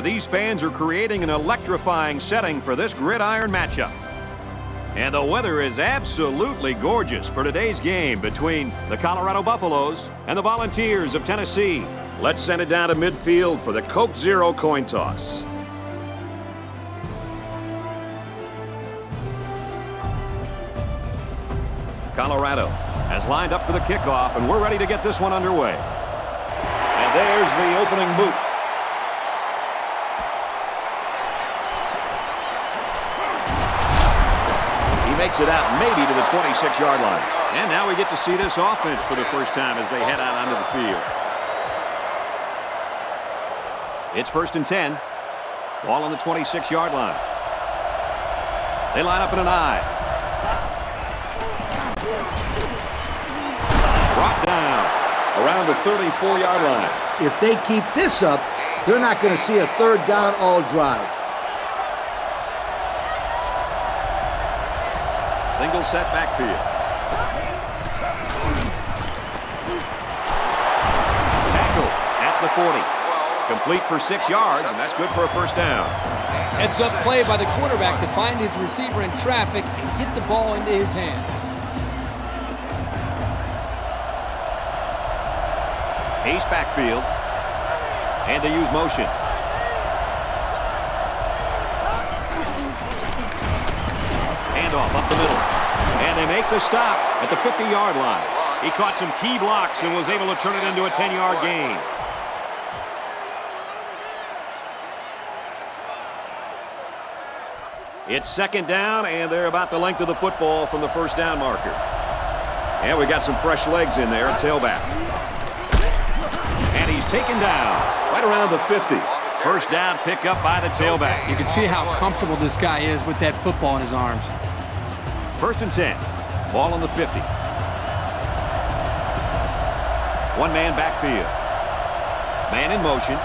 these fans are creating an electrifying setting for this gridiron matchup. And the weather is absolutely gorgeous for today's game between the Colorado Buffaloes and the Volunteers of Tennessee. Let's send it down to midfield for the Coke Zero coin toss. Colorado has lined up for the kickoff, and we're ready to get this one underway. And there's the opening boot. He makes it out maybe to the 26-yard line. And now we get to see this offense for the first time as they head out onto the field. It's 1st and 10. Ball on the 26-yard line. They line up in an I. Brought down around the 34-yard line. If they keep this up, they're not going to see a third down all drive. Single set backfield. Tackle at the 40. Complete for 6 yards, and that's good for a first down. Heads up play by the quarterback to find his receiver in traffic and get the ball into his hands. Ace backfield, and they use motion. Handoff up the middle, and they make the stop at the 50-yard line. He caught some key blocks and was able to turn it into a 10-yard gain. It's 2nd down, and they're about the length of the football from the first down marker. And we got some fresh legs in there at tailback. And he's taken down right around the 50. First down pickup by the tailback. You can see how comfortable this guy is with that football in his arms. 1st and 10. Ball on the 50. One-man backfield. Man in motion.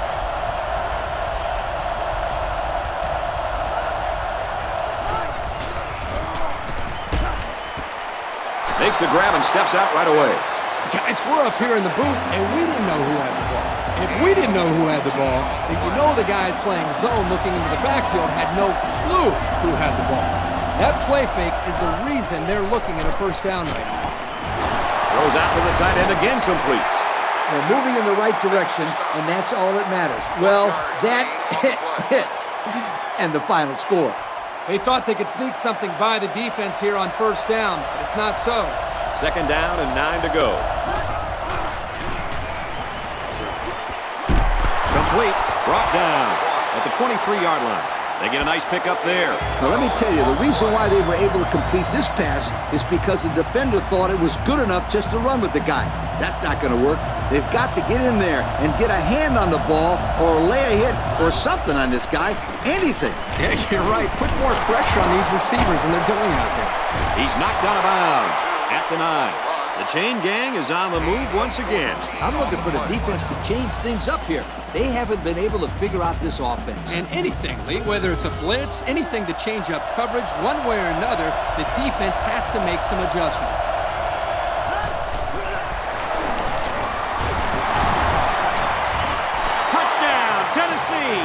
Makes the grab and steps out right away. Guys, we're up here in the booth, and we didn't know who had the ball. And if we didn't know who had the ball, then you know the guys playing zone looking into the backfield had no clue who had the ball. That play fake is the reason they're looking at a first down right now. Throws out to the tight end again, completes. They're moving in the right direction, and that's all that matters. Well, that and the final score. They thought they could sneak something by the defense here on first down, but it's not so. 2nd down and 9 to go. Complete. Brought down at the 23-yard line. They get a nice pickup there. Now, let me tell you, the reason why they were able to complete this pass is because the defender thought it was good enough just to run with the guy. That's not going to work. They've got to get in there and get a hand on the ball or lay a hit or something on this guy. Anything. Yeah, you're right. Put more pressure on these receivers than they're doing out there. He's knocked out of bounds at the 9. The chain gang is on the move once again. I'm looking for the defense to change things up here. They haven't been able to figure out this offense. And anything, Lee, whether it's a blitz, anything to change up coverage, one way or another, the defense has to make some adjustments. Touchdown, Tennessee!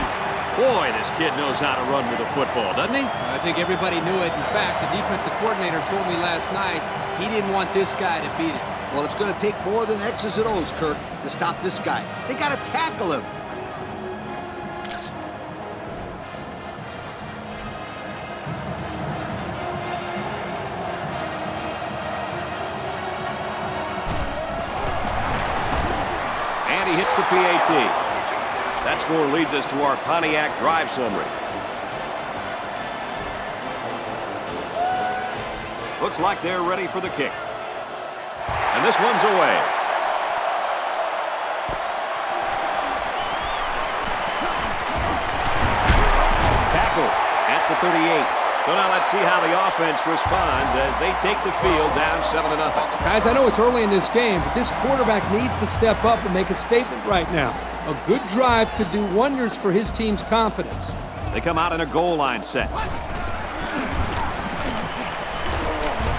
Boy, this kid knows how to run with a football, doesn't he? I think everybody knew it. In fact, the defensive coordinator told me last night he didn't want this guy to beat him. Well, it's going to take more than X's and O's, Kirk, to stop this guy. They got to tackle him. And he hits the PAT. That score leads us to our Pontiac drive summary. Looks like they're ready for the kick. And this one's away. Tackle at the 38. So now let's see how the offense responds as they take the field down 7-0. Guys, I know it's early in this game, but this quarterback needs to step up and make a statement right now. A good drive could do wonders for his team's confidence. They come out in a goal line set.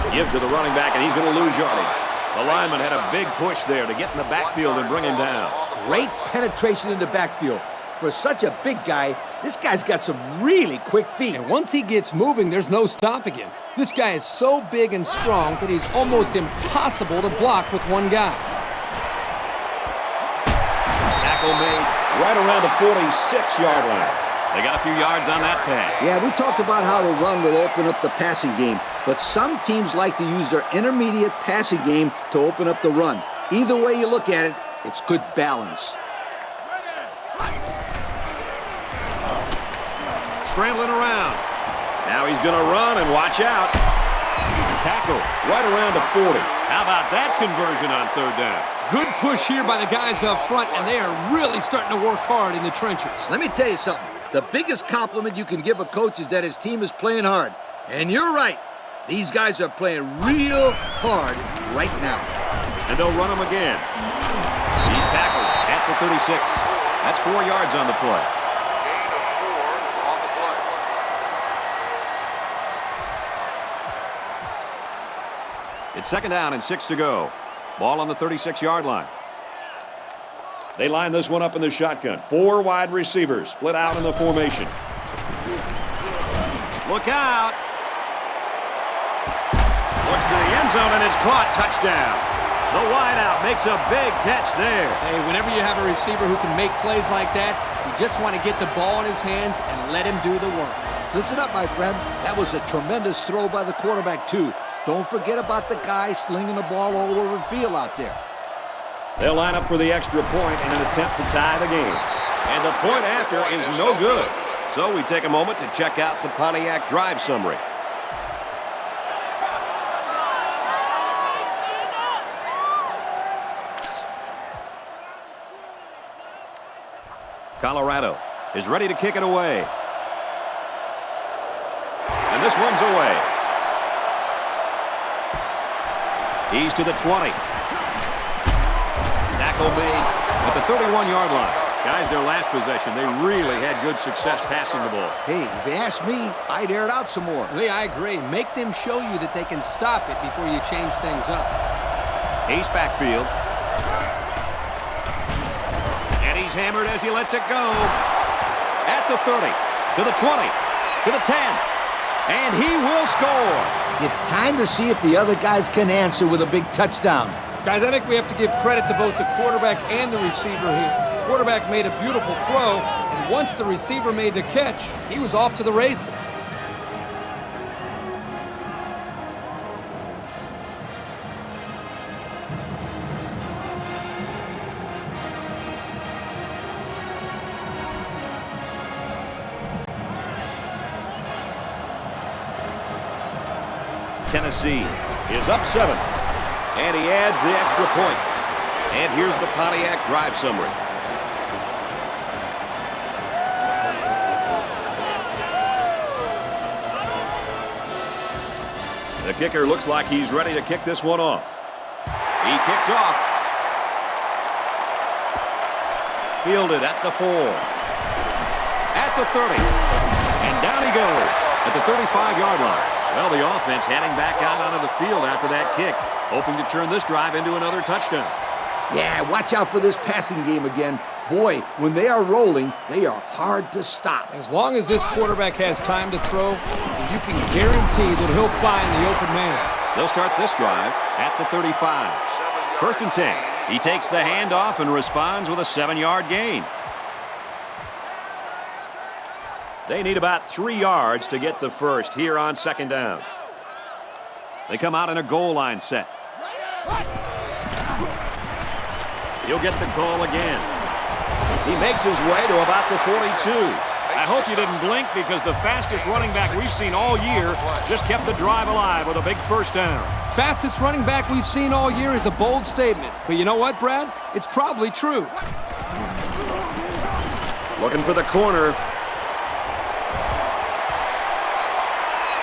Give to the running back, and he's going to lose yardage. The lineman had a big push there to get in the backfield and bring him down. Great penetration in the backfield. For such a big guy, this guy's got some really quick feet. And once he gets moving, there's no stopping him. This guy is so big and strong that he's almost impossible to block with one guy. Tackle made right around the 46-yard line. They got a few yards on that pass. Yeah, we talked about how the run will open up the passing game, but some teams like to use their intermediate passing game to open up the run. Either way you look at it, it's good balance. Scrambling around. Now he's going to run, and watch out. Tackle right around the 40. How about that conversion on third down? Good push here by the guys up front, and they are really starting to work hard in the trenches. Let me tell you something. The biggest compliment you can give a coach is that his team is playing hard. And you're right. These guys are playing real hard right now. And they'll run him again. He's tackled at the 36. That's 4 yards on the play. Gain of 4 on the play. It's second down and 6 to go. Ball on the 36-yard line. They line this one up in the shotgun. 4 wide receivers split out in the formation. Look out. Looks to the end zone, and it's caught. Touchdown. The wideout makes a big catch there. Hey, whenever you have a receiver who can make plays like that, you just want to get the ball in his hands and let him do the work. Listen up, my friend. That was a tremendous throw by the quarterback, too. Don't forget about the guy slinging the ball all over the field out there. They'll line up for the extra point in an attempt to tie the game. And the point after is no good. So we take a moment to check out the Pontiac drive summary. Colorado is ready to kick it away. And this one's away. He's to the 20. Tackle made at the 31-yard line. Guys, their last possession, they really had good success passing the ball. Hey, if you ask me, I'd air it out some more. Lee, I agree. Make them show you that they can stop it before you change things up. Ace backfield. And he's hammered as he lets it go. At the 30, to the 20, to the 10. And he will score. It's time to see if the other guys can answer with a big touchdown. Guys, I think we have to give credit to both the quarterback and the receiver here. The quarterback made a beautiful throw, and once the receiver made the catch, he was off to the races. Tennessee is up 7. And he adds the extra point. And here's the Pontiac drive summary. The kicker looks like he's ready to kick this one off. He kicks off. Fielded at the 4. At the 30. And down he goes at the 35-yard line. Well, the offense heading back out onto the field after that kick, hoping to turn this drive into another touchdown. Yeah, watch out for this passing game again. Boy, when they are rolling, they are hard to stop. As long as this quarterback has time to throw, you can guarantee that he'll find the open man. They'll start this drive at the 35. First and 10. He takes the handoff and responds with a 7-yard gain. They need about 3 yards to get the first here on second down. They come out in a goal line set. He'll get the call again. He makes his way to about the 42. I hope you didn't blink because the fastest running back we've seen all year just kept the drive alive with a big first down. Fastest running back we've seen all year is a bold statement. But you know what, Brad? It's probably true. Looking for the corner.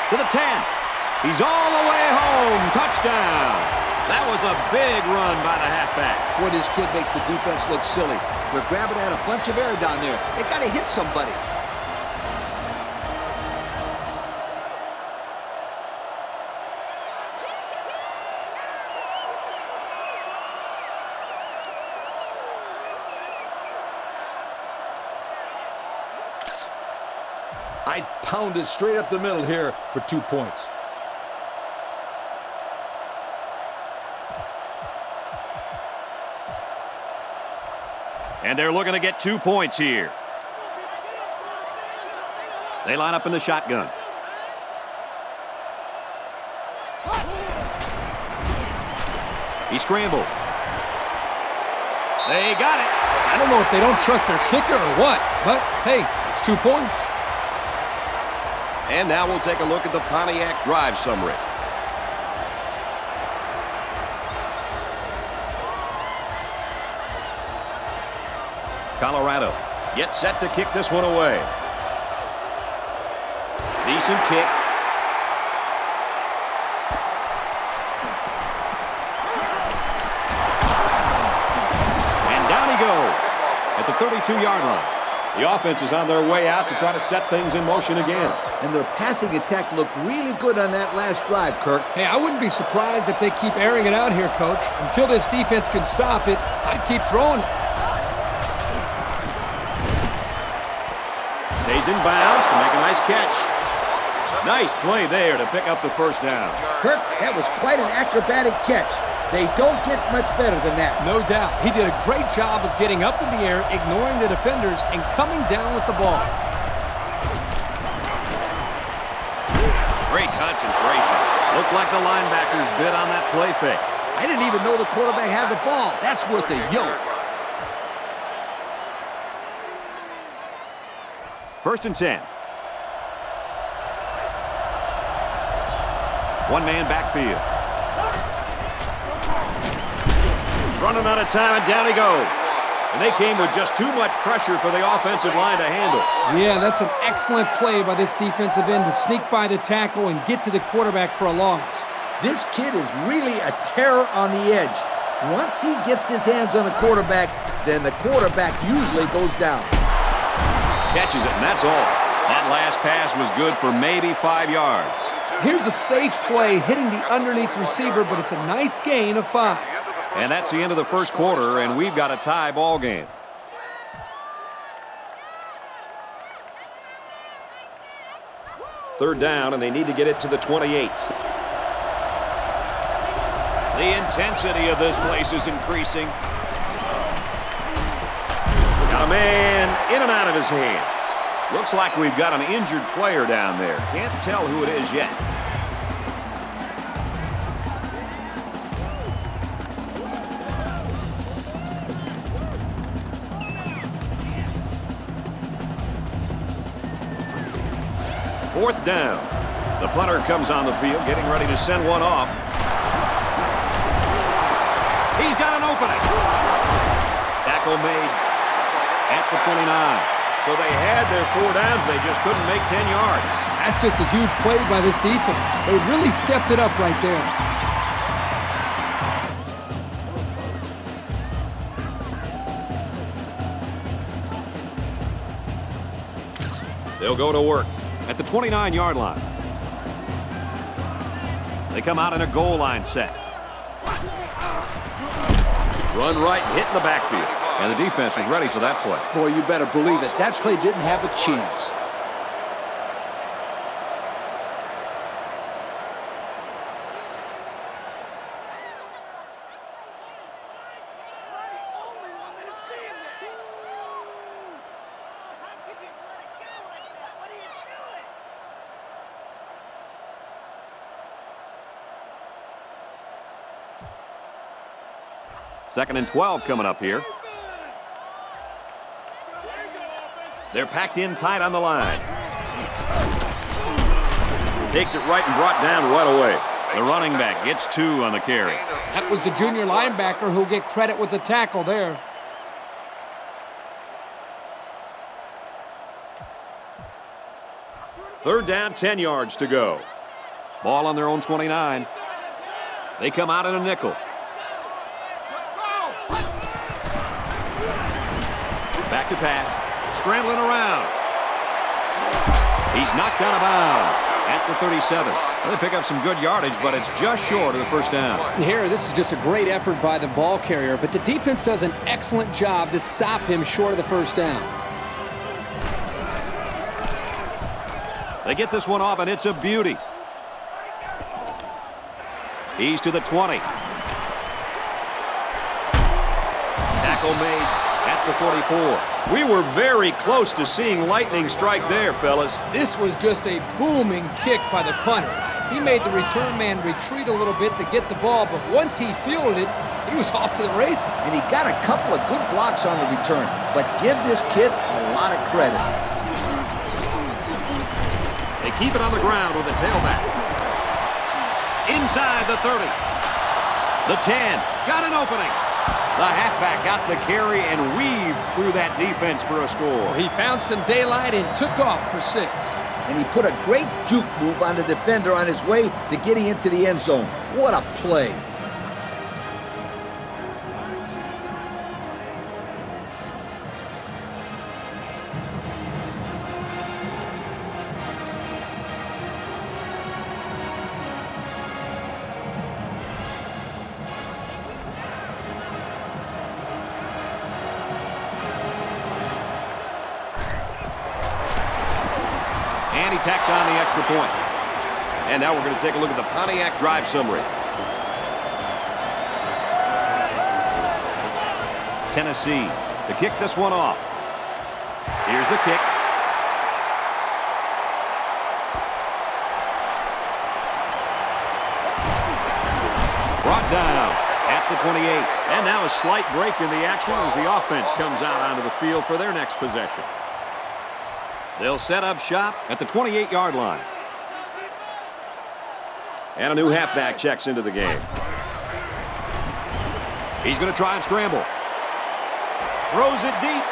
To the 10. He's all the way home. Touchdown. That was a big run by the halfback. Boy, this kid makes the defense look silly. They're grabbing at a bunch of air down there. They got to hit somebody. I'd pound it straight up the middle here for 2 points. And they're looking to get 2 points here. They line up in the shotgun. He scrambled. They got it. I don't know if they don't trust their kicker or what, but hey, it's 2 points. And now we'll take a look at the Pontiac drive summary. Colorado gets set to kick this one away. Decent kick. And down he goes at the 32-yard line. The offense is on their way out to try to set things in motion again. And their passing attack looked really good on that last drive, Kirk. Hey, I wouldn't be surprised if they keep airing it out here, Coach. Until this defense can stop it, I'd keep throwing it. Stays in bounds to make a nice catch. Nice play there to pick up the first down. Kirk, that was quite an acrobatic catch. They don't get much better than that. No doubt. He did a great job of getting up in the air, ignoring the defenders, and coming down with the ball. Great concentration. Looked like the linebackers bid on that play fake. I didn't even know the quarterback had the ball. That's worth a yoke. First and 10. One-man backfield. Running out of time, and down he goes. And they came with just too much pressure for the offensive line to handle. Yeah, that's an excellent play by this defensive end to sneak by the tackle and get to the quarterback for a loss. This kid is really a terror on the edge. Once he gets his hands on the quarterback, then the quarterback usually goes down. Catches it, and that's all. That last pass was good for maybe 5 yards. Here's a safe play hitting the underneath receiver, but it's a nice gain of 5. And that's the end of the first quarter, and we've got a tie ball game. Third down, and they need to get it to the 28. The intensity of this place is increasing. Got a man in and out of his hands. Looks like we've got an injured player down there. Can't tell who it is yet. Fourth down. The punter comes on the field, getting ready to send one off. He's got an opening. Tackle made at the 29. So they had their 4 downs. They just couldn't make 10 yards. That's just a huge play by this defense. They really stepped it up right there. They'll go to work at the 29-yard line. They come out in a goal line set. Run right, hit in the backfield. And the defense is ready for that play. Boy, you better believe it. That play didn't have a chance. Second and 12 coming up here. They're packed in tight on the line. Takes it right and brought down right away. The running back gets 2 on the carry. That was the junior linebacker who'll get credit with the tackle there. Third down, 10 yards to go. Ball on their own 29. They come out in a nickel. Back to pass. Scrambling around. He's knocked out of bounds at the 37. Well, they pick up some good yardage, but it's just short of the first down. Here, this is just a great effort by the ball carrier, but the defense does an excellent job to stop him short of the first down. They get this one off, and it's a beauty. He's to the 20. Tackle made at the 44. We were very close to seeing lightning strike there, fellas. This was just a booming kick by the punter. He made the return man retreat a little bit to get the ball, but once he fielded it, he was off to the races. And he got a couple of good blocks on the return. But give this kid a lot of credit. They keep it on the ground with the tailback. Inside the 30. The 10. Got an opening. The halfback got the carry and weaved through that defense for a score. He found some daylight and took off for 6. And he put a great juke move on the defender on his way to getting into the end zone. What a play. And he tacks on the extra point. And now we're going to take a look at the Pontiac drive summary. Tennessee to kick this one off. Here's the kick. Brought down at the 28. And now a slight break in the action as the offense comes out onto the field for their next possession. They'll set up shop at the 28-yard line. And a new halfback checks into the game. He's going to try and scramble. Throws it deep.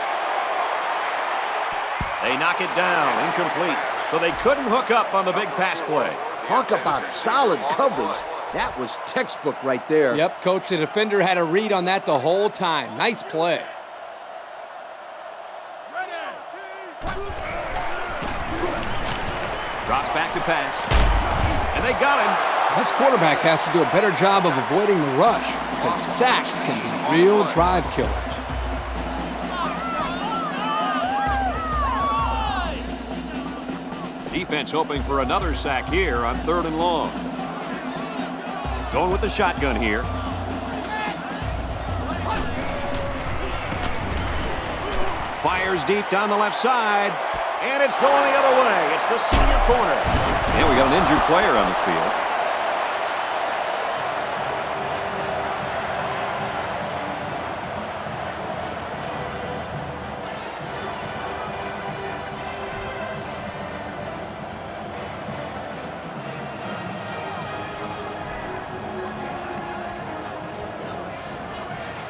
They knock it down, incomplete. So they couldn't hook up on the big pass play. Talk about solid coverage. That was textbook right there. Yep, Coach, the defender had a read on that the whole time. Nice play. Drops back to pass. And they got him. This quarterback has to do a better job of avoiding the rush, because sacks can be real drive killers. Defense hoping for another sack here on 3rd and long. Going with the shotgun here. Fires deep down the left side. And it's going the other way. It's the senior corner. And we got an injured player on the field.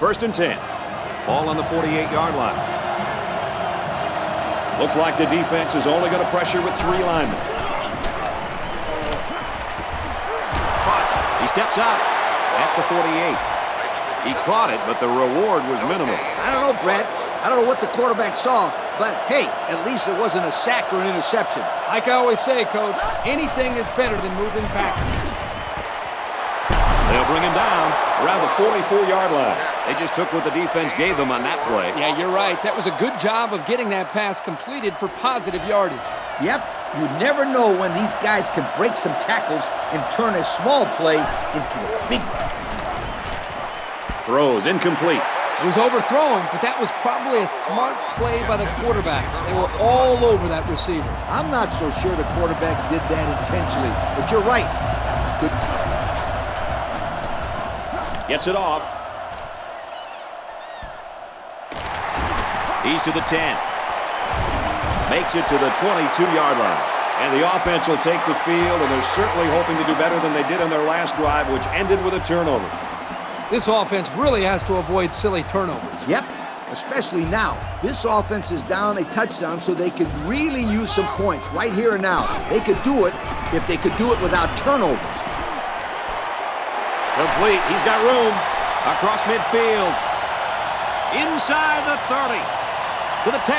First and 10. Ball on the 48-yard line. Looks like the defense is only going to pressure with 3 linemen. He steps out at the 48. He caught it, but the reward was minimal. I don't know, Brad. I don't know what the quarterback saw, but hey, at least it wasn't a sack or an interception. Like I always say, Coach, anything is better than moving backwards. They'll bring him down around the 44-yard line. They just took what the defense gave them on that play. Yeah, you're right. That was a good job of getting that pass completed for positive yardage. Yep, you never know when these guys can break some tackles and turn a small play into a big one. Throws incomplete. It was overthrown, but that was probably a smart play by the quarterback. They were all over that receiver. I'm not so sure the quarterback did that intentionally, but you're right. Good. Gets it off. He's to the 10. Makes it to the 22-yard line. And the offense will take the field, and they're certainly hoping to do better than they did on their last drive, which ended with a turnover. This offense really has to avoid silly turnovers. Yep, especially now. This offense is down a touchdown, so they could really use some points right here and now. They could do it if they could do it without turnovers. Complete. He's got room. Across midfield. Inside the 30. To the 10.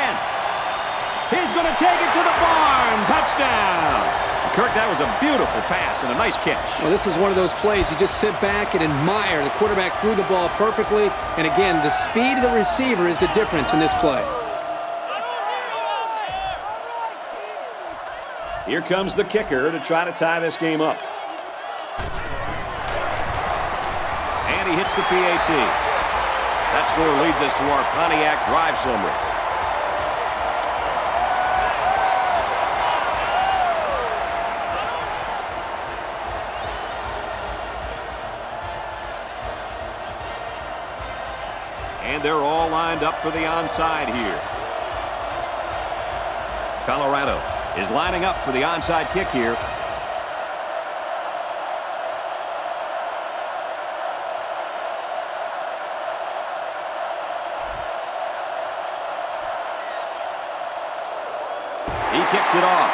He's going to take it to the barn. Touchdown. Kirk, that was a beautiful pass and a nice catch. Well, this is one of those plays you just sit back and admire. The quarterback threw the ball perfectly. And again, the speed of the receiver is the difference in this play. Here comes the kicker to try to tie this game up. And he hits the PAT. That score leads us to our Pontiac drive summary. And they're all lined up for the onside here. Colorado is lining up for the onside kick here. He kicks it off.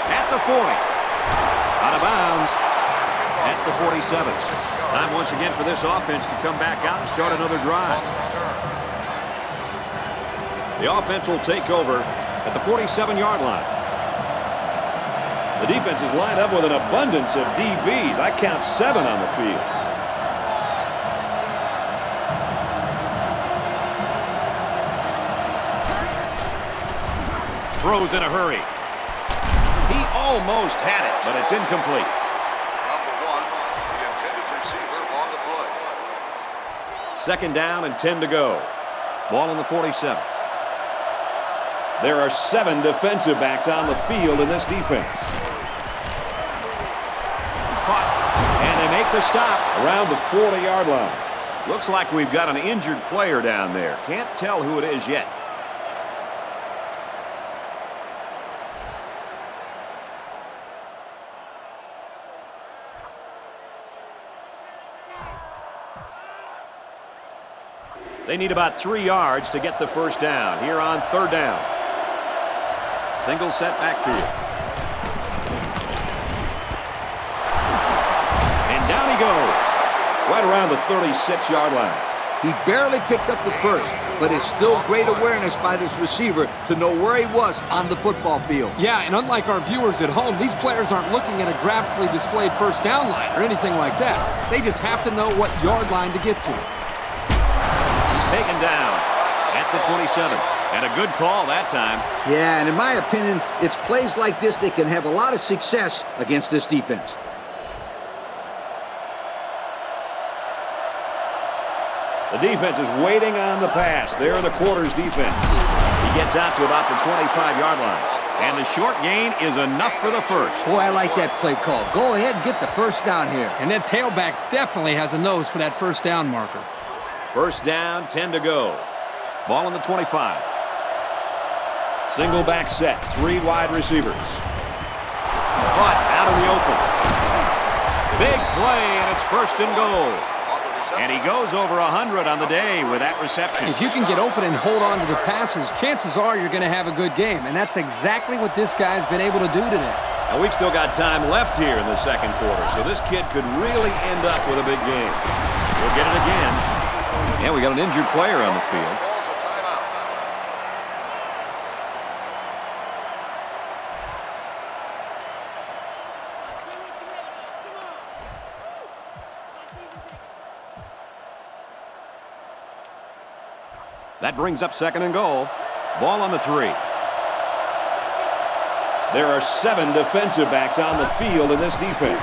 At the 40. Out of bounds. At the 47. Time once again for this offense to come back out and start another drive. The offense will take over at the 47-yard line. The defense is lined up with an abundance of DBs. I count 7 on the field. Throws in a hurry. He almost had it, but it's incomplete. Second down and 10 to go. Ball on the 47. There are 7 defensive backs on the field in this defense. Caught. And they make the stop around the 40-yard line. Looks like we've got an injured player down there. Can't tell who it is yet. They need about 3 yards to get the first down here on third down. Single set backfield. And down he goes. Right around the 36-yard line. He barely picked up the first, but it's still great awareness by this receiver to know where he was on the football field. Yeah, and unlike our viewers at home, these players aren't looking at a graphically displayed first down line or anything like that. They just have to know what yard line to get to. Taken down at the 27. And a good call that time. Yeah, and in my opinion, it's plays like this that can have a lot of success against this defense. The defense is waiting on the pass. They're the quarters defense. He gets out to about the 25-yard line. And the short gain is enough for the first. Boy, I like that play call. Go ahead and get the first down here. And that tailback definitely has a nose for that first down marker. First down, 10 to go. Ball on the 25. Single back set, 3 wide receivers. Caught out in the open. Big play, and it's first and goal. And he goes over 100 on the day with that reception. If you can get open and hold on to the passes, chances are you're going to have a good game. And that's exactly what this guy's been able to do today. And we've still got time left here in the second quarter, so this kid could really end up with a big game. We'll get it again. And we got an injured player on the field. That brings up second and goal. Ball on the 3. There are 7 defensive backs on the field in this defense.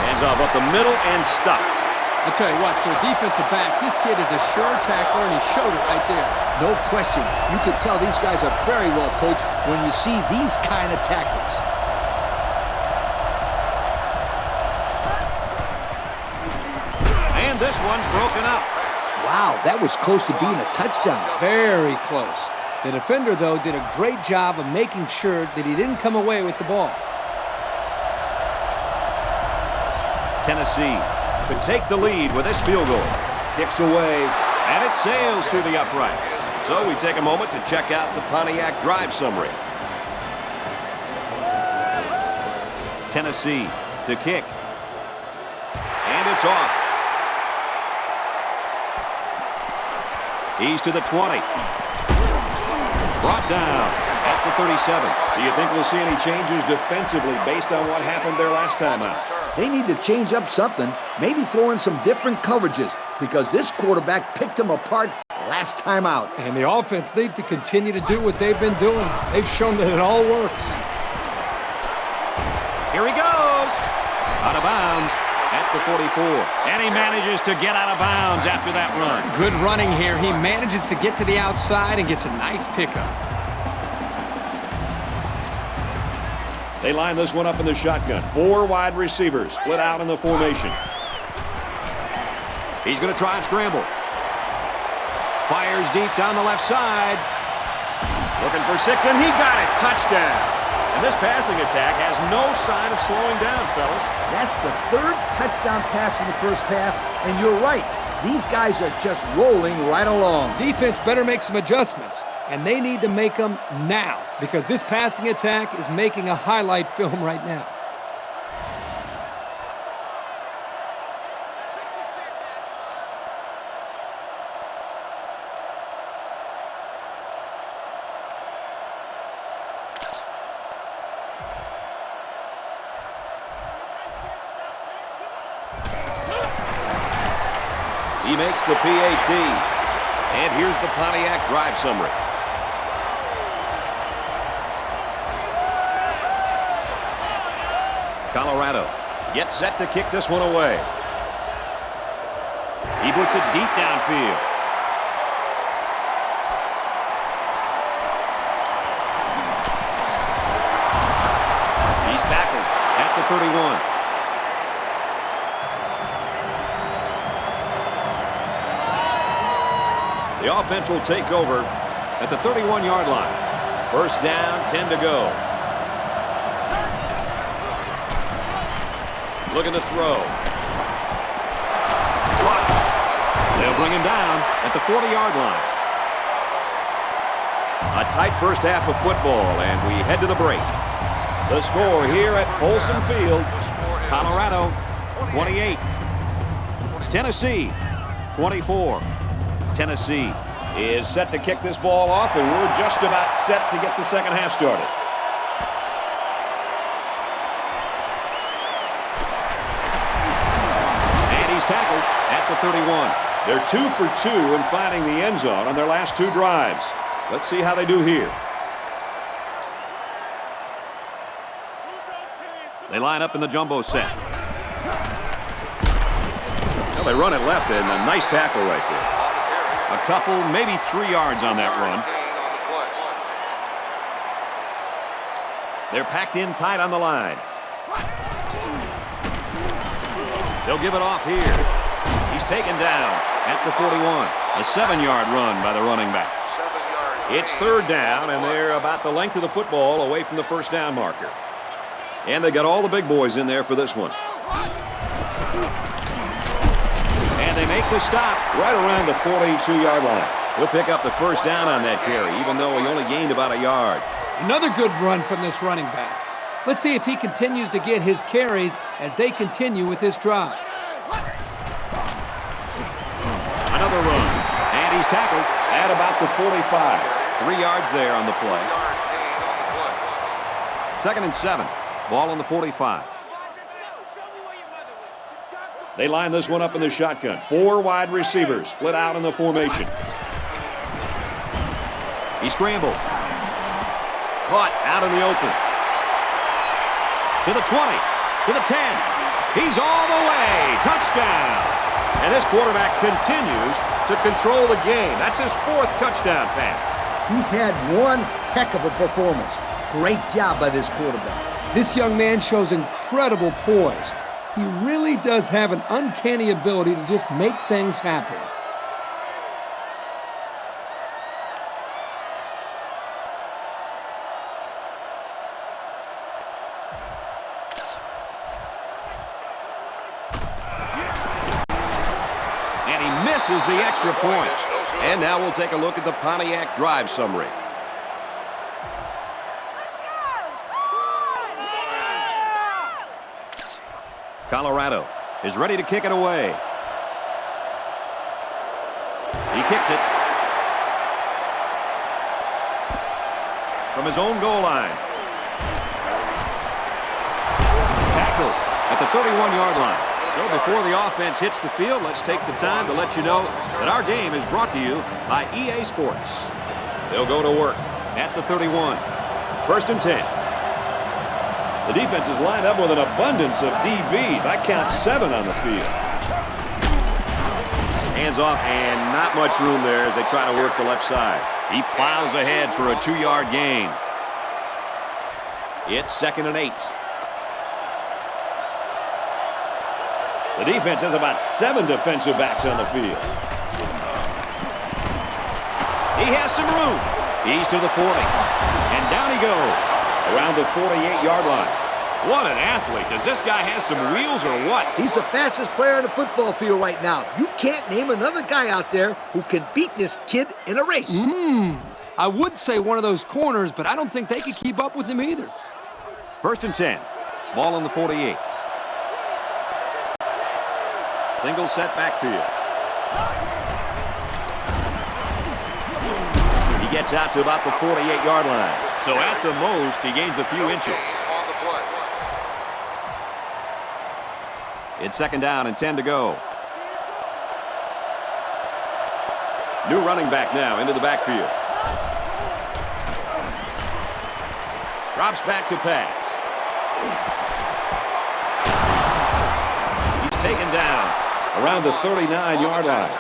Hands off up the middle and stuffed. I'll tell you what, for a defensive back, this kid is a sure tackler, and he showed it right there. No question. You can tell these guys are very well coached when you see these kind of tackles. And this one's broken up. Wow, that was close to being a touchdown. Very close. The defender, though, did a great job of making sure that he didn't come away with the ball. Tennessee could take the lead with this field goal. Kicks away, and it sails through the uprights. So we take a moment to check out the Pontiac drive summary. Tennessee to kick. And it's off. He's to the 20. Brought down at the 37. Do you think we'll see any changes defensively based on what happened there last time out? They need to change up something, maybe throw in some different coverages, because this quarterback picked them apart last time out. And the offense needs to continue to do what they've been doing. They've shown that it all works. Here he goes. Out of bounds at the 44. And he manages to get out of bounds after that run. Good running here. He manages to get to the outside and gets a nice pickup. They line this one up in the shotgun. 4 wide receivers split out in the formation. He's going to try and scramble. Fires deep down the left side. Looking for 6, and he got it. Touchdown. And this passing attack has no sign of slowing down, fellas. That's the 3rd touchdown pass in the first half, and you're right. These guys are just rolling right along. Defense better make some adjustments, and they need to make them now because this passing attack is making a highlight film right now. He makes the PAT. And here's the Pontiac drive summary. Colorado gets set to kick this one away. He puts it deep downfield. He's tackled at the 31. The offense will take over at the 31-yard line. First down, 10 to go. Looking to throw. They'll bring him down at the 40-yard line. A tight first half of football, and we head to the break. The score here at Folsom Field, Colorado 28, Tennessee 24. Tennessee is set to kick this ball off, and we're just about set to get the second half started. And he's tackled at the 31. They're 2 for 2 in finding the end zone on their last 2 drives. Let's see how they do here. They line up in the jumbo set. Well, they run it left, and a nice tackle right there. A couple, maybe 3 yards on that run. They're packed in tight on the line. They'll give it off here. He's taken down at the 41. A 7-yard run by the running back. It's 3rd down, and they're about the length of the football away from the first down marker. And they got all the big boys in there for this one. And they make the stop right around the 42-yard line. He'll pick up the first down on that carry, even though he only gained about a yard. Another good run from this running back. Let's see if he continues to get his carries as they continue with this drive. Another run. And he's tackled at about the 45. 3 yards there on the play. 2nd and 7. Ball on the 45. They line this one up in the shotgun. 4 wide receivers split out in the formation. He scrambled. Caught out in the open. To the 20. To the 10. He's all the way. Touchdown. And this quarterback continues to control the game. That's his 4th touchdown pass. He's had one heck of a performance. Great job by this quarterback. This young man shows incredible poise. He really does have an uncanny ability to just make things happen. And he misses the extra point. And now we'll take a look at the Pontiac drive summary. Colorado is ready to kick it away. He kicks it from his own goal line. Tackle at the 31-yard line. So before the offense hits the field, let's take the time to let you know that our game is brought to you by EA Sports. They'll go to work at the 31. First and 10. The defense is lined up with an abundance of DBs. I count 7 on the field. Hands off, and not much room there as they try to work the left side. He plows ahead for a 2-yard gain. It's 2nd and 8. The defense has about 7 defensive backs on the field. He has some room. He's to the 40. And down he goes around the 48-yard line. What an athlete. Does this guy have some wheels or what? He's the fastest player on the football field right now. You can't name another guy out there who can beat this kid in a race. I would say one of those corners, but I don't think they could keep up with him either. First and 10. Ball on the 48. Single set backfield. He gets out to about the 48-yard line. So at the most, he gains a few inches. On the play. It's 2nd down and 10 to go. New running back now into the backfield. Drops back to pass. He's taken down Around the 39-yard line.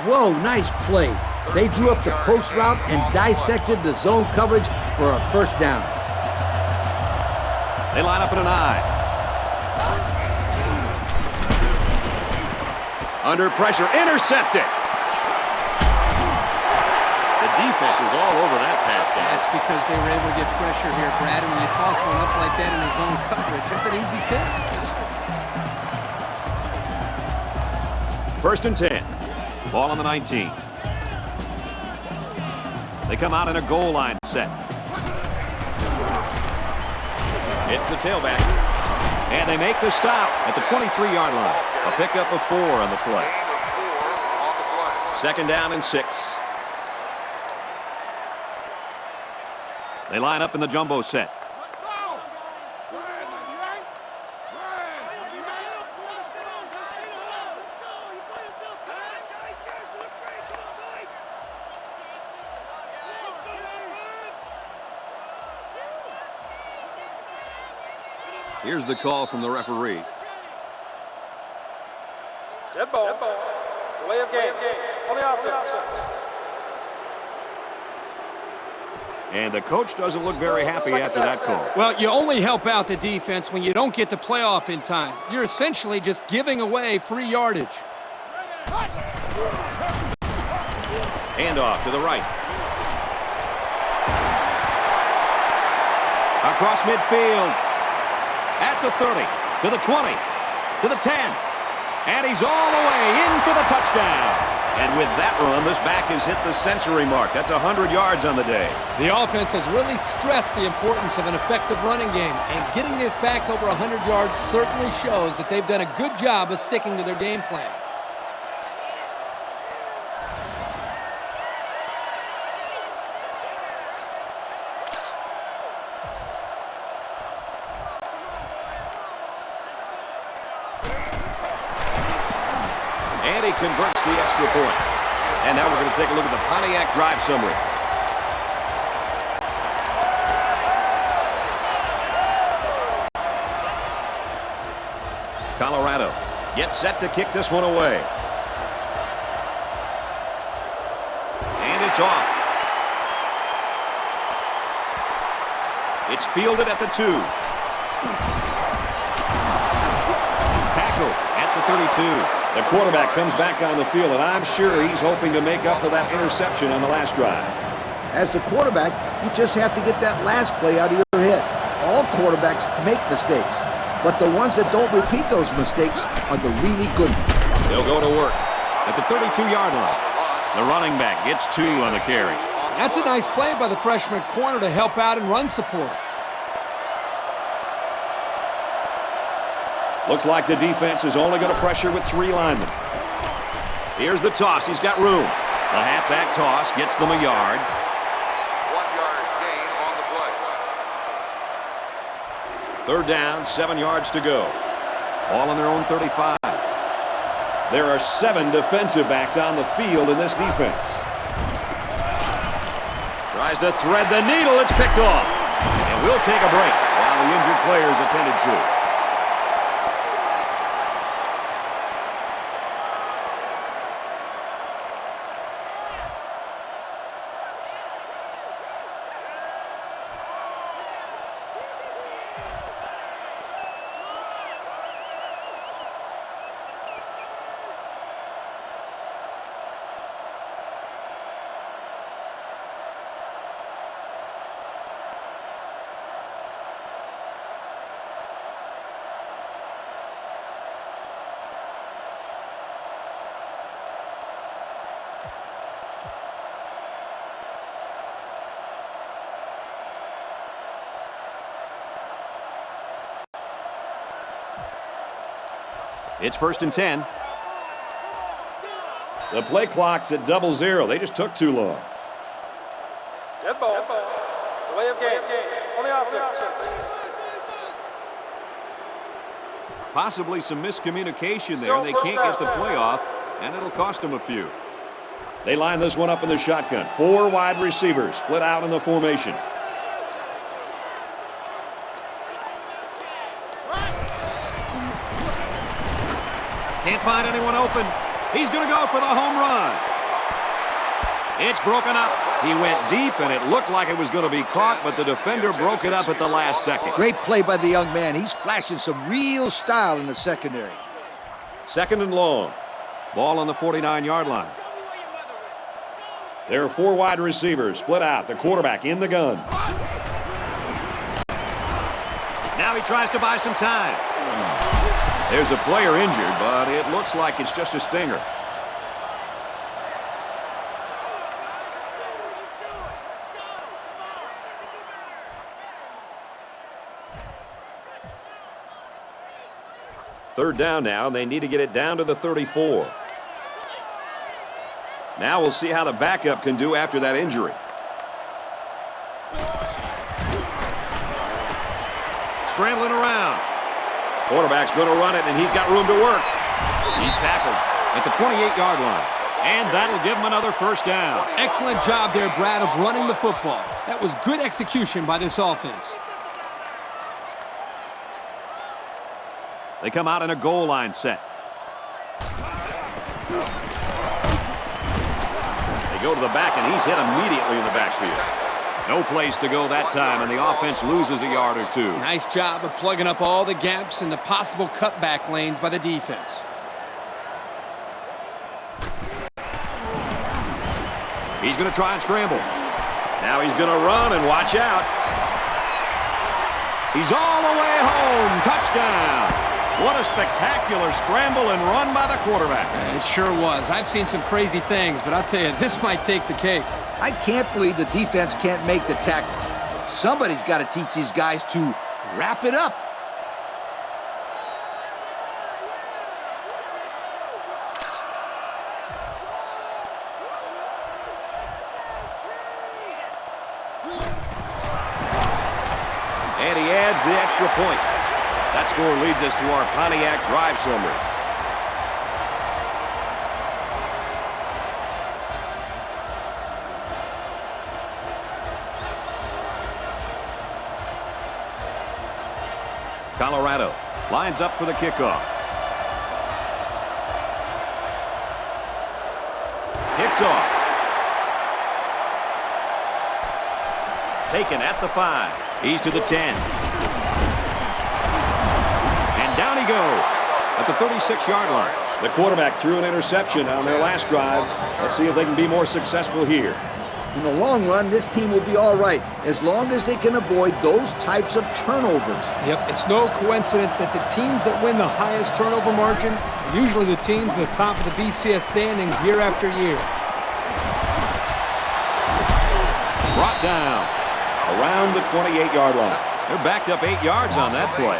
Whoa, nice play. They drew up the post route and dissected the zone coverage for a first down. They line up in an I. Under pressure, intercepted. The defense is all over that pass, guys. That's because they were able to get pressure here, Brad, and when you toss one up like that in his own coverage, it's an easy pick. First and 10. Ball on the 19. They come out in a goal line set. It's the tailback. And they make the stop at the 23-yard line. A pickup of 4 on the play. Gain of 4 on the play. 2nd down and 6. They line up in the jumbo set. Here's the call from the referee. Dead ball. Delay of game. On the offense. And the coach doesn't look very happy after that call. Well, you only help out the defense when you don't get the playoff in time. You're essentially just giving away free yardage. Handoff to the right. Across midfield. At the 30, to the 20, to the 10. And he's all the way in for the touchdown. And with that run, this back has hit the century mark. That's 100 yards on the day. The offense has really stressed the importance of an effective running game, and getting this back over 100 yards certainly shows that they've done a good job of sticking to their game plan. And he converts the extra point. And now we're going to take a look at the Pontiac drive summary. Colorado gets set to kick this one away. And it's off. It's fielded at the 2. Tackle at the 32. The quarterback comes back on the field, and I'm sure he's hoping to make up for that interception on the last drive. As the quarterback, you just have to get that last play out of your head. All quarterbacks make mistakes, but the ones that don't repeat those mistakes are the really good ones. They'll go to work at the 32-yard line. The running back gets 2 on the carry. That's a nice play by the freshman corner to help out in run support. Looks like the defense is only going to pressure with 3 linemen. Here's the toss. He's got room. The halfback toss gets them a yard. 1-yard gain on the play. 3rd down, 7 yards to go. Ball on their own 35. There are 7 defensive backs on the field in this defense. Tries to thread the needle. It's picked off. And we'll take a break while the injured player is attended to. It's 1st and 10. The play clock's at 0-0. They just took too long. Dead ball. Delay of game. On the offense. Possibly some miscommunication there. They can't get the play off, and it'll cost them a few. They line this one up in the shotgun. 4 wide receivers split out in the formation. Can't find anyone open. He's going to go for the home run. It's broken up. He went deep, and it looked like it was going to be caught, but the defender broke it up at the last second. Great play by the young man. He's flashing some real style in the secondary. 2nd and long. Ball on the 49-yard line. There are 4 wide receivers split out. The quarterback in the gun. Now he tries to buy some time. There's a player injured, but it looks like it's just a stinger. Third down now. They need to get it down to the 34. Now we'll see how the backup can do after that injury. Scrambling around. Quarterback's going to run it, and he's got room to work. He's tackled at the 28-yard line. And that'll give him another first down. Excellent job there, Brad, of running the football. That was good execution by this offense. They come out in a goal line set. They go to the back, and he's hit immediately in the backfield. No place to go that time, and the offense loses a yard or two. Nice job of plugging up all the gaps and the possible cutback lanes by the defense. He's going to try and scramble. Now he's going to run, and watch out. He's all the way home. Touchdown. What a spectacular scramble and run by the quarterback. It sure was. I've seen some crazy things, but I'll tell you, this might take the cake. I can't believe the defense can't make the tackle. Somebody's got to teach these guys to wrap it up. And he adds the extra point. That score leads us to our Pontiac drive summary. Colorado lines up for the kickoff. Kicks off. Taken at the 5. He's to the 10. And down he goes at the 36-yard line. The quarterback threw an interception on their last drive. Let's see if they can be more successful here. In the long run, this team will be all right as long as they can avoid those types of turnovers. Yep, it's no coincidence that the teams that win the highest turnover margin are usually the teams at the top of the BCS standings year after year. Brought down around the 28-yard line. They're backed up 8 yards on that play.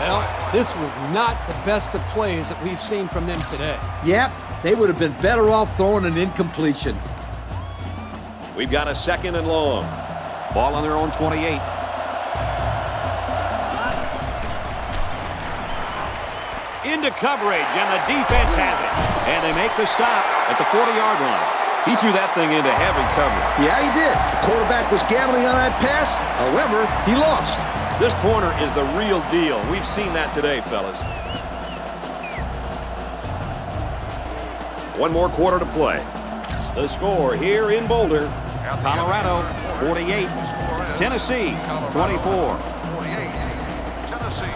Well, this was not the best of plays that we've seen from them today. Yep, they would have been better off throwing an incompletion. We've got a 2nd and long. Ball on their own 28. into coverage, and the defense has it. And they make the stop at the 40-yard line. He threw that thing into heavy coverage. Yeah, he did. The quarterback was gambling on that pass. However, he lost. This corner is the real deal. We've seen that today, fellas. One more quarter to play. The score here in Boulder. Colorado, 48. Tennessee, 24. 48. Tennessee,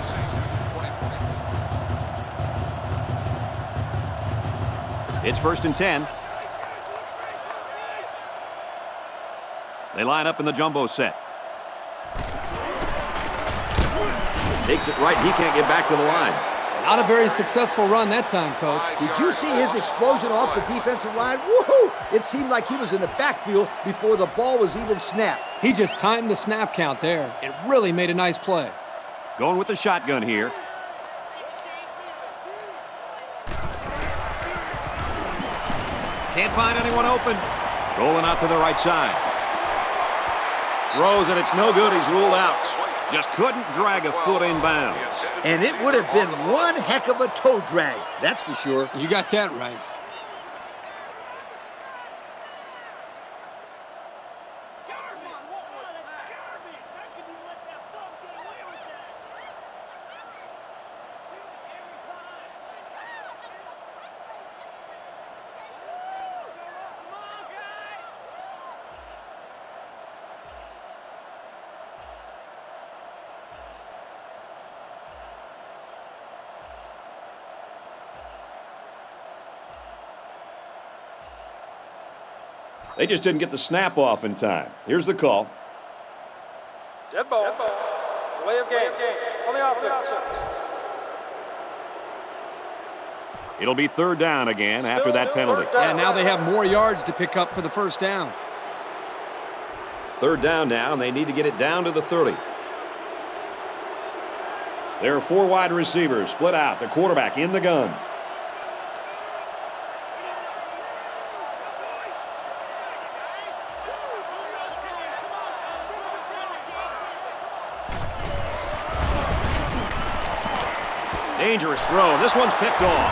24. It's 1st and 10. They line up in the jumbo set. Takes it right. He can't get back to the line. Not a very successful run that time, Coach. Did you see his explosion off the defensive line? Woohoo! It seemed like he was in the backfield before the ball was even snapped. He just timed the snap count there. It really made a nice play. Going with the shotgun here. Can't find anyone open. Rolling out to the right side. Throws, and it's no good. He's ruled out. Just couldn't drag a foot inbounds. And it would have been one heck of a toe drag, that's for sure. You got that right. They just didn't get the snap off in time. Here's the call. Dead ball. Delay of game. On the offense. It'll be 3rd down again after that penalty. Yeah, now they have more yards to pick up for the 1st down. 3rd down now, and they need to get it down to the 30. There are 4 wide receivers split out. The quarterback in the gun. Dangerous throw. This one's picked off.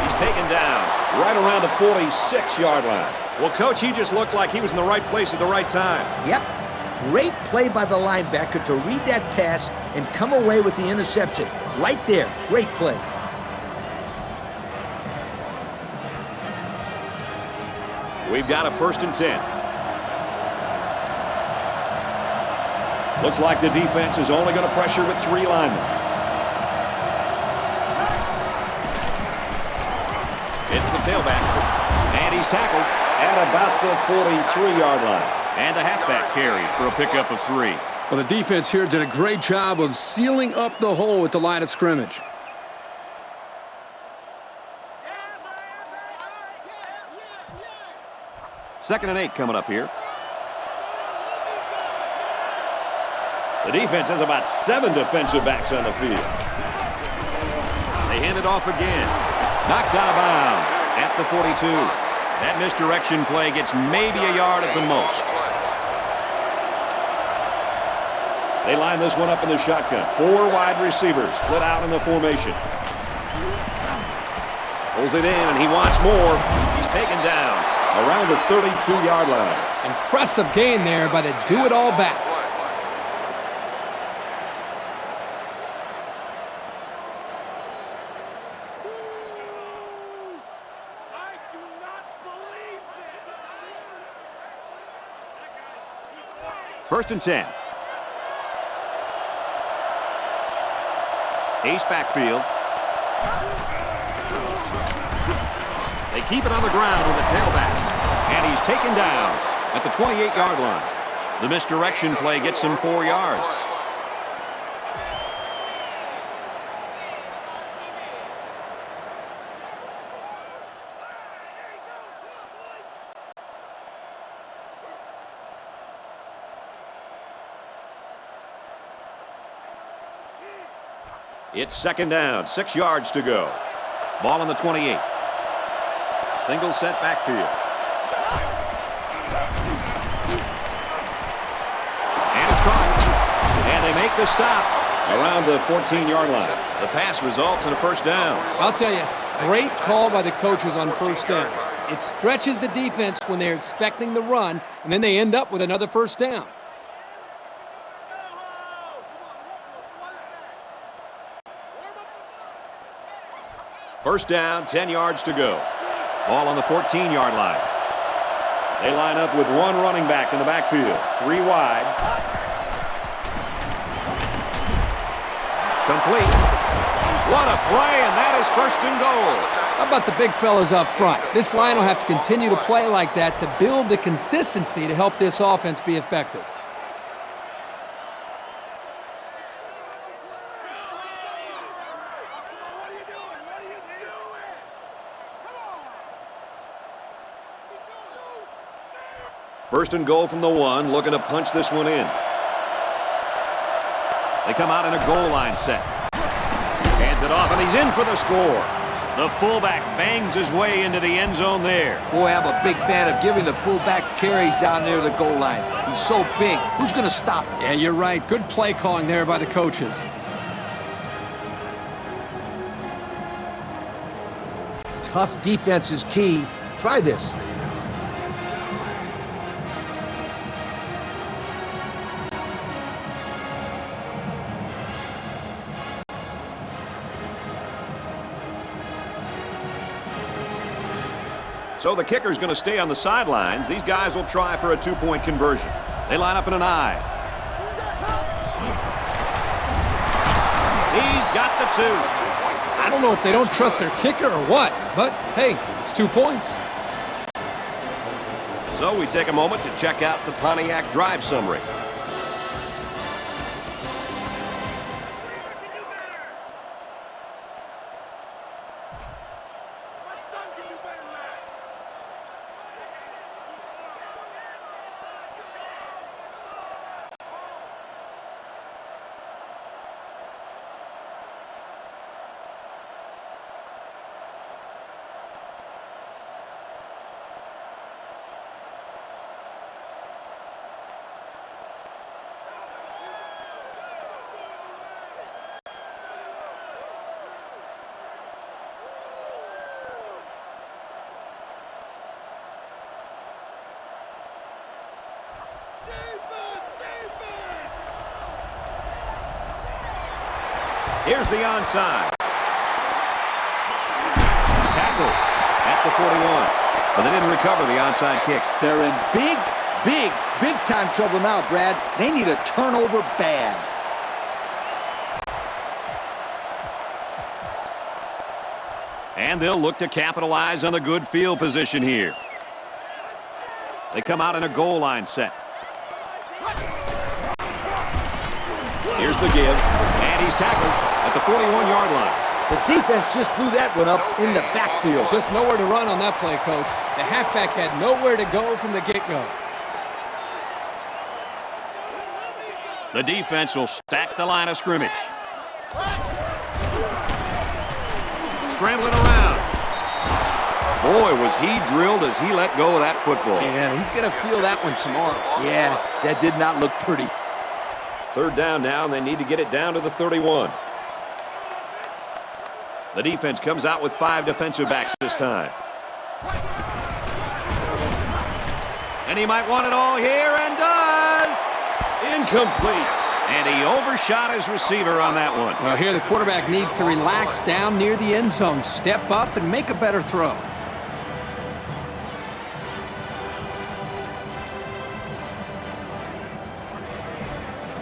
He's taken down right around the 46-yard line. Well, Coach, he just looked like he was in the right place at the right time. Yep. Great play by the linebacker to read that pass and come away with the interception. Right there. Great play. We've got a 1st and 10. Looks like the defense is only going to pressure with 3 linemen. It's the tailback. And he's tackled At about the 43-yard line. And the halfback carries for a pickup of 3. Well, the defense here did a great job of sealing up the hole at the line of scrimmage. 2nd and 8 coming up here. The defense has about 7 defensive backs on the field. They hand it off again. Knocked out of bounds at the 42. That misdirection play gets maybe a yard at the most. They line this one up in the shotgun. 4 wide receivers split out in the formation. Pulls it in, and he wants more. He's taken down around the 32-yard line. Impressive gain there by the do-it-all back. First and 10. Ace backfield. They keep it on the ground with the tailback. And he's taken down at the 28-yard line. The misdirection play gets him 4 yards. It's 2nd down, 6 yards to go. Ball on the 28. Single set backfield. And it's caught. And they make the stop around the 14-yard line. The pass results in a first down. I'll tell you, great call by the coaches on first down. It stretches the defense when they're expecting the run, and then they end up with another first down. First down, 10 yards to go. Ball on the 14-yard line. They line up with one running back in the backfield. 3 wide. Complete. What a play, and that is first and goal. How about the big fellas up front? This line will have to continue to play like that to build the consistency to help this offense be effective. First and goal from the 1, looking to punch this one in. They come out in a goal line set. Hands it off, and he's in for the score. The fullback bangs his way into the end zone there. Boy, I'm a big fan of giving the fullback carries down near the goal line. He's so big. Who's going to stop him? Yeah, you're right. Good play calling there by the coaches. Tough defense is key. Try this. So the kicker's going to stay on the sidelines. These guys will try for a 2-point conversion. They line up in an I. He's got the 2. I don't know if they don't trust their kicker or what, but hey, it's 2 points. So we take a moment to check out the Pontiac drive summary. Here's the onside. Tackle at the 41. But they didn't recover the onside kick. They're in big time trouble now, Brad. They need a turnover bad. And they'll look to capitalize on the good field position here. They come out in a goal line set. Here's the give. And he's tackled at the 41-yard line. The defense just blew that one up in the backfield. Just nowhere to run on that play, Coach. The halfback had nowhere to go from the get-go. The defense will stack the line of scrimmage. Scrambling around. Boy, was he drilled as he let go of that football. And he's going to feel that one tomorrow. Yeah, that did not look pretty. Third down now, and they need to get it down to the 31. The defense comes out with 5 defensive backs this time. And he might want it all here, and does! Incomplete. And he overshot his receiver on that one. Well, here the quarterback needs to relax down near the end zone, step up, and make a better throw.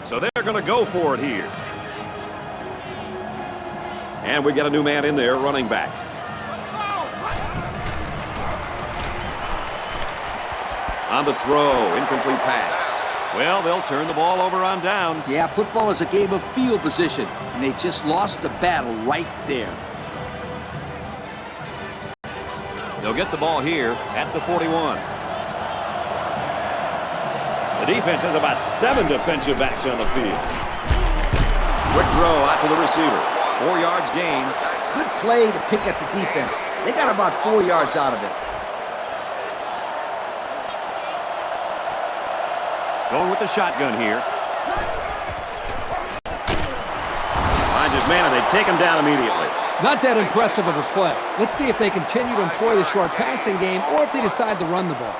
So they're going to go for it here. And we got a new man in there, running back. On the throw, incomplete pass. Well, they'll turn the ball over on downs. Yeah, football is a game of field position, and they just lost the battle right there. They'll get the ball here at the 41. The defense has about 7 defensive backs on the field. Quick throw out to the receiver. 4 yards gain. Good play to pick at the defense. They got about 4 yards out of it. Going with the shotgun here. finds his man, and they take him down immediately. Not that impressive of a play. Let's see if they continue to employ the short passing game or if they decide to run the ball.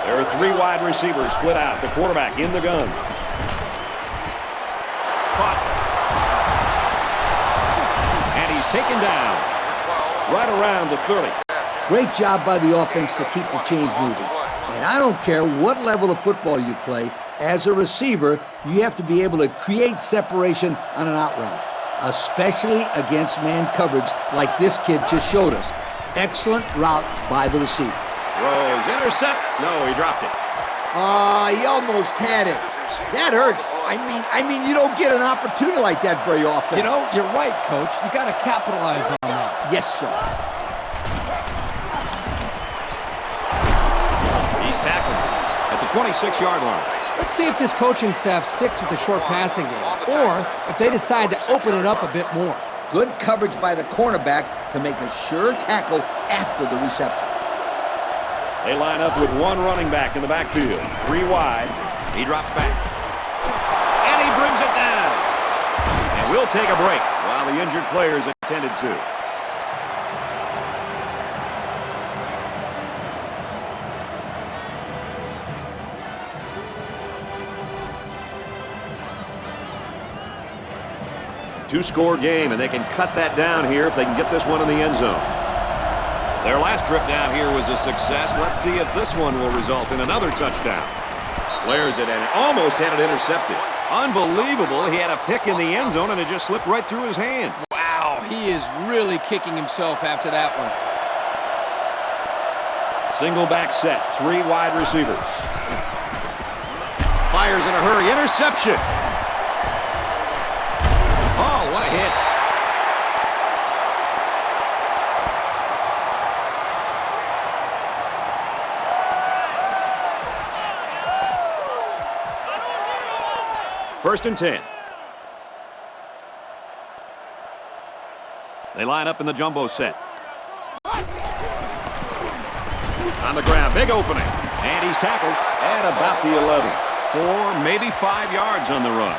There are 3 wide receivers split out. The quarterback in the gun. Caught. And he's taken down. Right around the 30. Great job by the offense to keep the chains moving. And I don't care what level of football you play, as a receiver, you have to be able to create separation on an out route, especially against man coverage like this kid just showed us. Excellent route by the receiver. Rose, intercept. No, he dropped it. He almost had it. That hurts. I mean, you don't get an opportunity like that very often. You know, you're right, Coach. You got to capitalize on that. Yes, sir. He's tackled at the 26-yard line. Let's see if this coaching staff sticks with the short passing game, or if they decide to open it up a bit more. Good coverage by the cornerback to make a sure tackle after the reception. They line up with 1 running back in the backfield. 3 wide. He drops back. And he brings it down. And we'll take a break while the injured players attended to. Two-score game, and they can cut that down here if they can get this one in the end zone. Their last trip down here was a success. Let's see if this one will result in another touchdown. Flares it and almost had it intercepted. Unbelievable. He had a pick in the end zone, and it just slipped right through his hands. Wow, he is really kicking himself after that one. Single back set. 3 wide receivers. Fires in a hurry. Interception. Oh, what a hit. First and 10. They line up in the jumbo set. On the ground, big opening. And he's tackled at about the 11. 4, maybe 5 yards on the run.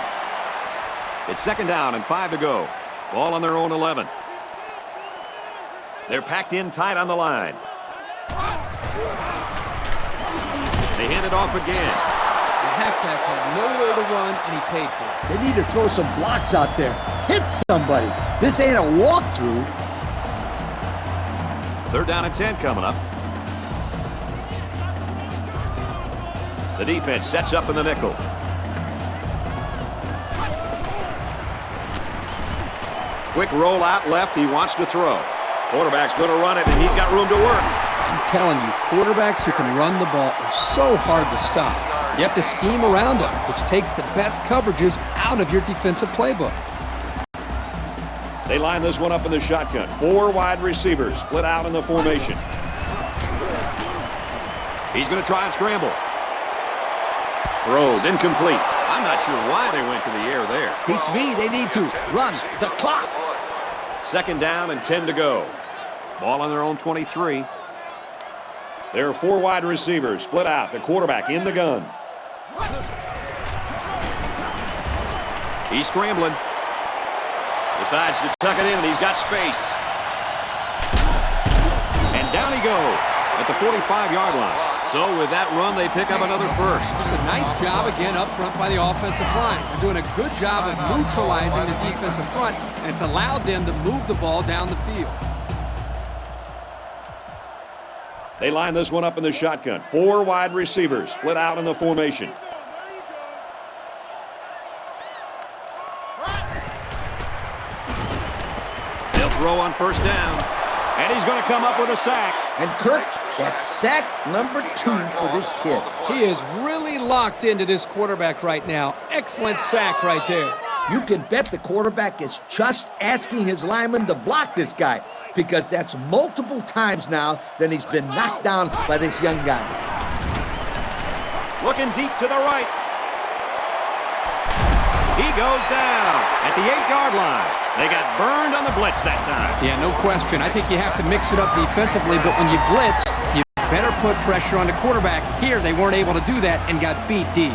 It's second down and 5 to go. Ball on their own 11. They're packed in tight on the line. They hand it off again. The halfback had nowhere to run, and he paid for it. They need to throw some blocks out there. Hit somebody. This ain't a walkthrough. Third down and 10 coming up. The defense sets up in the nickel. Quick roll out left. He wants to throw. Quarterback's going to run it, and he's got room to work. I'm telling you, quarterbacks who can run the ball are so hard to stop. You have to scheme around them, which takes the best coverages out of your defensive playbook. They line this one up in the shotgun. 4 wide receivers split out in the formation. He's going to try and scramble. Throws incomplete. I'm not sure why they went to the air there. Beats me. They need to run the clock. Second down and 10 to go. Ball on their own 23. There are 4 wide receivers split out. The quarterback in the gun. He's scrambling. Decides to tuck it in, and he's got space. And down he goes at the 45-yard line. So with that run, they pick up another first. Just a nice job again up front by the offensive line. They're doing a good job of neutralizing the defensive front, and it's allowed them to move the ball down the field. They line this one up in the shotgun. 4 wide receivers split out in the formation. They'll throw on first down. And he's going to come up with a sack. And Kirk, that's sack number 2 for this kid. He is really locked into this quarterback right now. Excellent sack right there. You can bet the quarterback is just asking his lineman to block this guy, because that's multiple times now that he's been knocked down by this young guy. Looking deep to the right. He goes down at the 8-yard line. They got burned on the blitz that time. Yeah, no question. I think you have to mix it up defensively, but when you blitz, you better put pressure on the quarterback. Here, they weren't able to do that and got beat deep.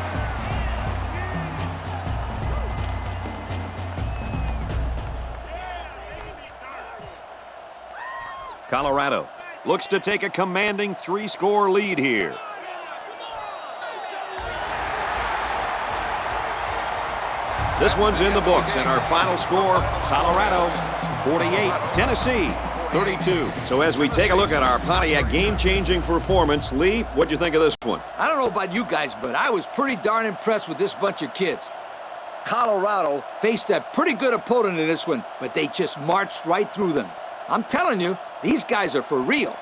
Colorado looks to take a commanding 3-score lead here. This one's in the books, and our final score, Colorado 48, Tennessee 32. So as we take a look at our Pontiac game-changing performance, Lee, what'd you think of this one? I don't know about you guys, but I was pretty darn impressed with this bunch of kids. Colorado faced a pretty good opponent in this one, but they just marched right through them. I'm telling you, these guys are for real.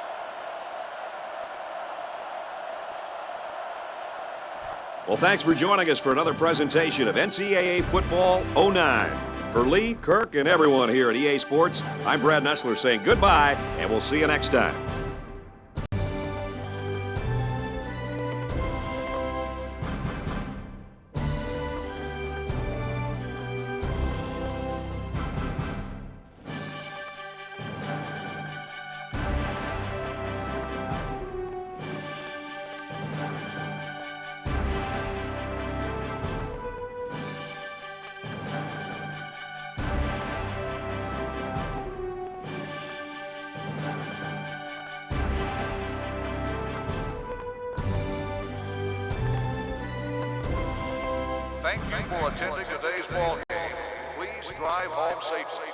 Well, thanks for joining us for another presentation of NCAA Football 09. For Lee, Kirk, and everyone here at EA Sports, I'm Brad Nessler saying goodbye, and we'll see you next time. Thank you for attending today's ball game. Please drive home safely.